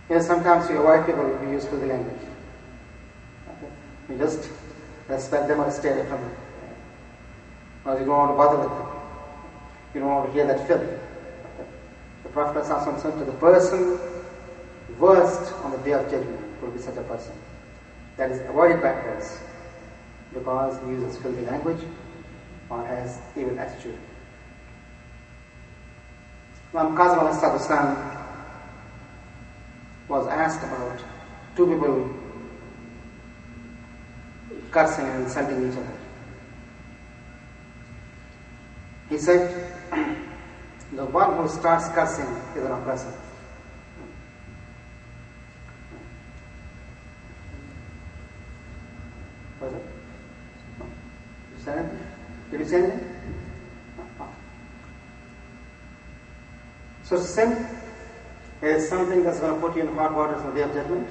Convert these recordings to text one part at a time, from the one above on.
Yes, sometimes we avoid people who use filthy language. Okay? You just respect them or stay away from them. Or you don't want to bother with them. You don't want to hear that filth. Okay? The Prophet ﷺ said to the person worst on the day of judgment will be such a person. That is avoided by us because he uses filthy language or has evil attitude. Imam Kazim ﷺ was asked about two people cursing and insulting each other. He said, the one who starts cursing is an oppressor. Was it? You said anything? Did you say anything? No. So sin is something that's going to put you in hot waters on the day of judgment.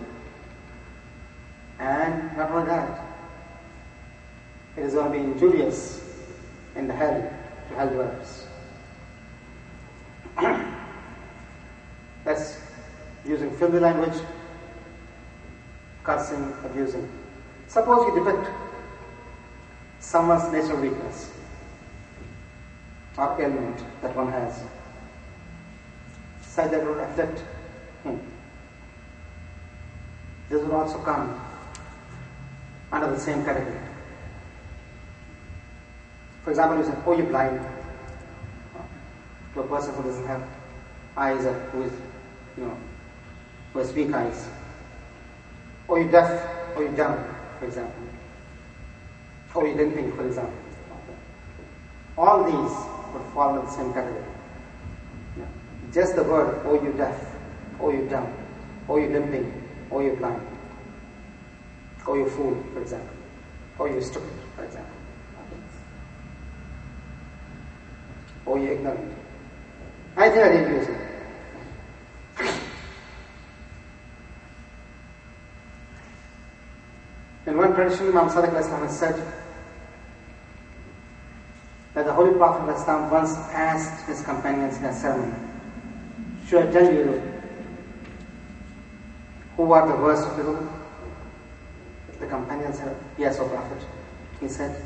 And not only that, it is going to be injurious in the hell to hell dwellers. That's using filthy language, cursing, abusing. Suppose you depict someone's natural weakness or ailment that one has, such that it would affect him. This would also come under the same category. For example, you say, oh, you're blind, to a person who doesn't have eyes or who has weak eyes. Or you're deaf, or you're dumb, for example. Or you didn't think, for example. All these would fall into the same category. Just the word, oh you deaf, oh you dumb, oh you limping, oh you blind, oh you fool, for example, oh you stupid, for example, oh you ignorant. I think I didn't use it. In one tradition, Imam Sadiq has said that the Holy Prophet once asked his companions in a sermon, should I tell you who are the worst of people? The companions said, yes, O Prophet. He said,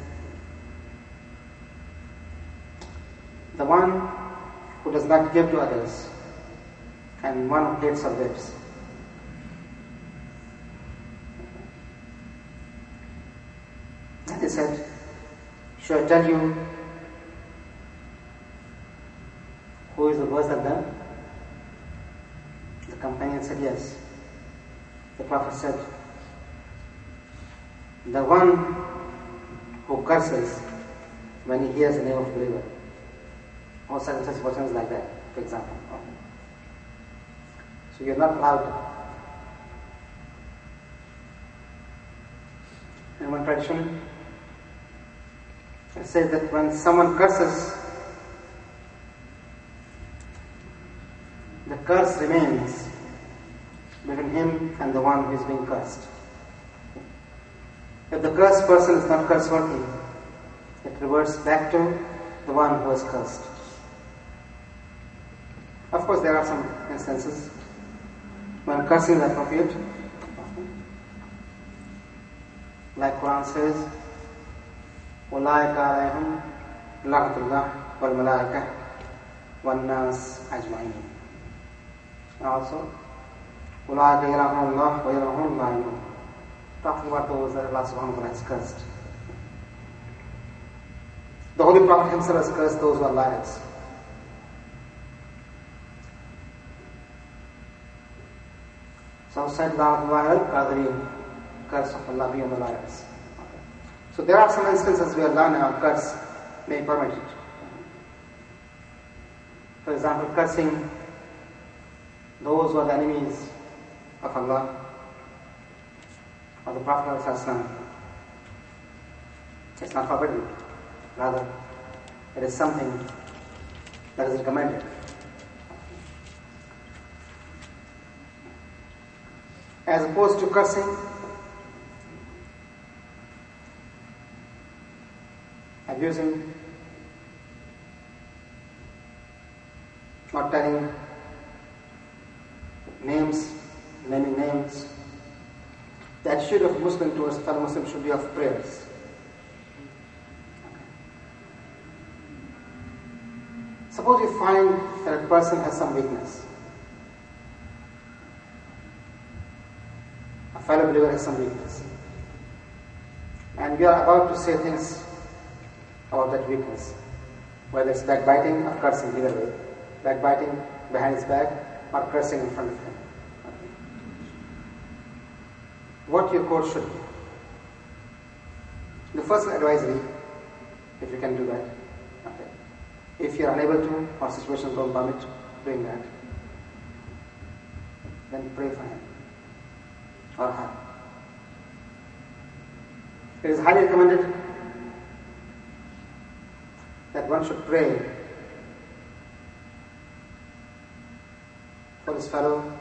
the one who does not give to others and one who hates or lives. And he said, should I tell you who is the worst of them? The companion said yes. The Prophet said, the one who curses when he hears the name of a believer, or such persons like that, for example. So you're not allowed. In one tradition, it says that when someone curses, the curse remains between him and the one who is being cursed. If the cursed person is not curse-worthy, it reverts back to the one who was cursed. Of course, there are some instances when cursing is appropriate. Like Quran says, أُولَٰئِكَ عَلَيْهِمْ لَعْنَةُ اللَّهِ وَالْمَلَائِكَةِ وَالنَّاسِ أَجْمَعِينَ. Also, أُولَٰئِكَ يَلْعَنُهُمُ اللَّهُ وَيَلْعَنُهُمُ اللَّاعِنُونَ. Talking about those that Allah subhanahu wa ta'ala has cursed. The Holy Prophet himself has cursed those who are liars. So said al-Qadri, curse of Allah be on the liars. Okay. So there are some instances where lana or curse may permit it. For example, cursing those who are the enemies of Allah or the Prophet ﷺ. It's not forbidden. Rather, it is something that is recommended. As opposed to cursing, abusing, or telling names naming names. The attitude of Muslim towards fellow Muslim should be of prayers. Suppose you find that a person has some weakness. A fellow believer has some weakness. And we are about to say things about that weakness. Whether it's backbiting or cursing, either way. Backbiting behind his back or cursing in front of him. What your course should be. The first advisory, if you can do that. Okay. If you are unable to, or situations don't permit doing that, then pray for him or her. It is highly recommended that one should pray for his fellow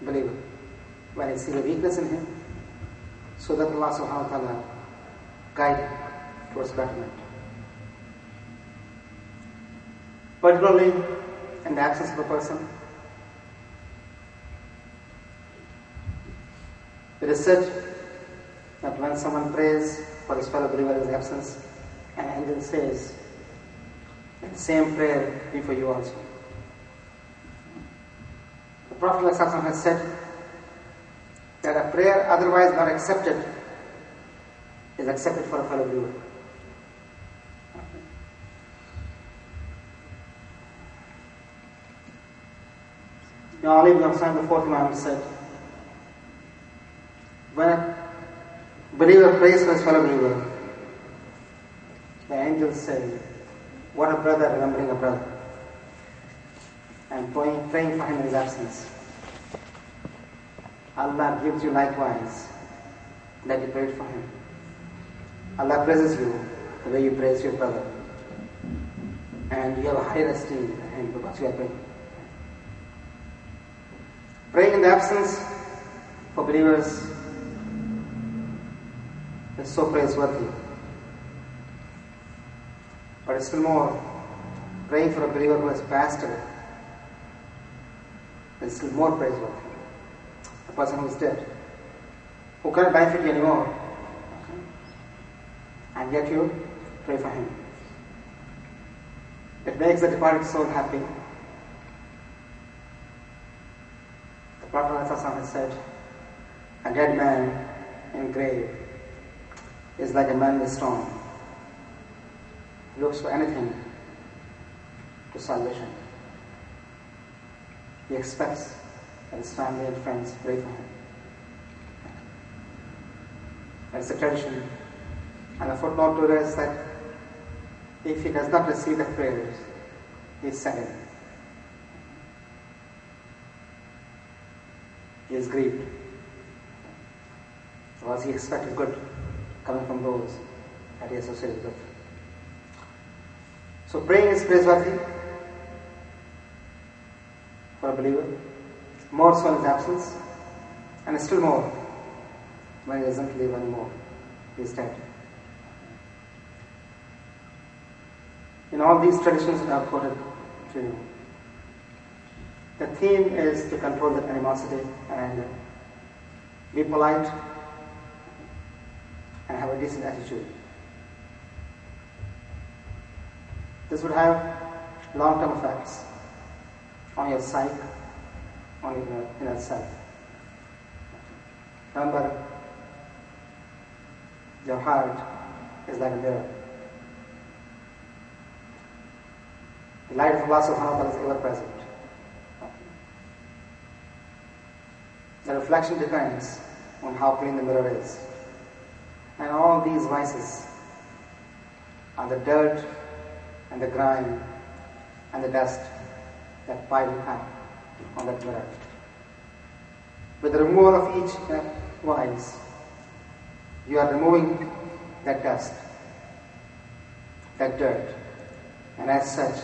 believer when he sees a weakness in him, so that Allah subhanahu wa ta'ala guide him towards betterment. Particularly in the absence of a person, it is said that when someone prays for his fellow believer in his absence, an angel says, "The same prayer be for you also." The Prophet ﷺ has said that a prayer otherwise not accepted is accepted for a fellow believer. Now, Ali ibn Hussain, the fourth Imam, said, when a believer prays for his fellow believer, the angels say, "What a brother remembering a brother," and praying for him in his absence. Allah gives you likewise that you prayed for him. Allah praises you the way you praise your brother, and you have a higher esteem for him because you are praying. Praying in the absence for believers is so praiseworthy. But it's still more, praying for a believer who has passed away is still more praiseworthy. A person who is dead, who cannot benefit you anymore, and yet you pray for him. It makes the departed soul happy. The Prophet ﷺ has said, "A dead man in grave is like a man in a storm. He looks for anything to salvation. He expects that his family and friends pray for him." That's a tradition. And a footnote to it is that if he does not receive the prayers, he is saddened. He is grieved, because he expected good coming from those that he associated with. So praying is praiseworthy for a believer, more so in his absence, and still more when he doesn't live anymore. He is dead. In all these traditions that I have quoted to you, the theme is to control the animosity and anger. Be polite and have a decent attitude. This would have long-term effects on your psyche, on your inner self. Remember, your heart is like a mirror. The light of Allah subhanahu wa ta'ala is ever present. The reflection depends on how clean the mirror is. And all these vices are the dirt and the grime and the dust that pile up on that mirror. With the removal of each vice, you are removing that dust, that dirt, and as such,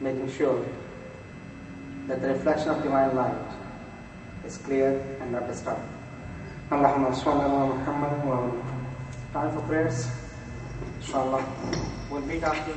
making sure that the reflection of divine light is clear and not disturbed. Allahumma salli ala Muhammad wa ala. Time for prayers. Inshallah. We'll meet after